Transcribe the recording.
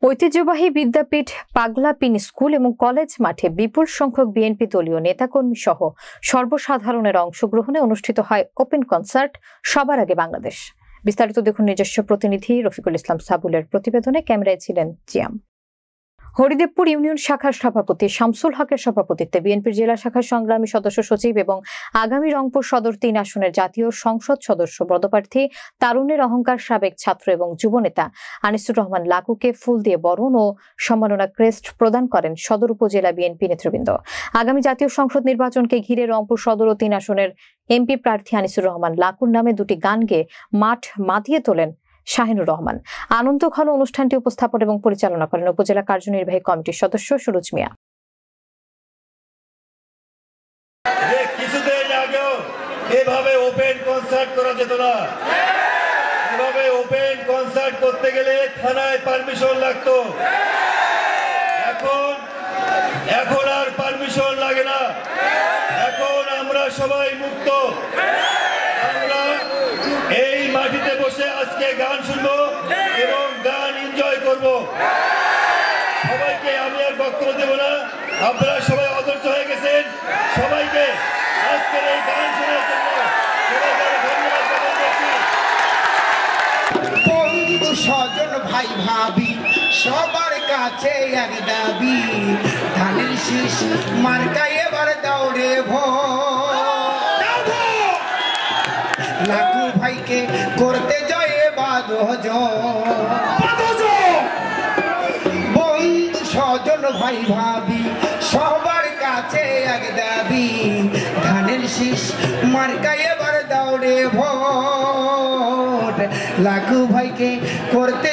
ঐতিহ্যবাহী বিদ্যাপীঠ পাগলাপিন স্কুল এবং কলেজ মাঠে বিপুল সংখ্যক বিএনপি দলীয় নেতাকর্মী সহ সর্বসাধারণের অংশগ্রহণে অনুষ্ঠিত হয় ওপেন কনসার্ট সবার আগে বাংলাদেশ। বিস্তারিত দেখুন নিজস্ব প্রতিনিধি রফিকুল ইসলাম সাবুলের প্রতিবেদনে। ক্যামেরায় ছিলেন জিয়াম। হরিদেবপুর ইউনিয়ন শাখার সভাপতি শামসুল হকের সভাপতিত্বে বিএনপির জেলা শাখার সংগ্রামী সদস্য সচিব এবং আগামী রংপুর সদর ৩ আসনের জাতীয় সংসদ সদস্য পদপ্রার্থী তারুণ্যের অহংকার সাবেক ছাত্র এবং যুবনেতা আনিসুর রহমান লাকুকে ফুল দিয়ে বরণ ও সম্মাননা ক্রেস্ট প্রদান করেন সদর উপজেলা বিএনপি নেতৃবৃন্দ। আগামী জাতীয় সংসদ নির্বাচনকে ঘিরে রংপুর সদর ও ৩ আসনের এমপি প্রার্থী আনিসুর রহমান লাকুর নামে দুটি গান গেয়ে মাঠ মাতিয়ে তোলেন শাহিনুর রহমান। আনন্দঘন অনুষ্ঠানটি উপস্থাপন এবং পরিচালনা করেন উপজেলা কার্যনির্বাহী কমিটির সদস্য সুরুজ মিয়া। কিছুদিন আগেও এভাবে ওপেন কনসার্ট করা যেত না। এভাবে ওপেন কনসার্ট করতে গেলে থানায় পারমিশন লাগতো। এখন আর পারমিশন লাগে না। এখন আমরা সবাই মুক্ত। আমরা এই মাটিতে বসে আজকে গান শুনবো এবং গান এনজয় করব। সবাইকে আমি আর বক্তব্য দেব না, আপনারা সবাই অধৈর্য হয়ে গেছেন। সবাইকে আজকের এই গান শোনার জন্য ধন্যবাদ জানাচ্ছি। বন্ধু স্বজন ভাই ভাবি সবার কাছে এক দাবি, ধানের শীষ মার্কা এবার দৌড়ে লাকু ভাইকে করতে যায় বন্ধু স্বজন ভাই ভাবি সবার কাছে এক দাবি, ধানের শীষ মার্কা এবার দৌড়ে ভোট লাকু ভাইকে করতে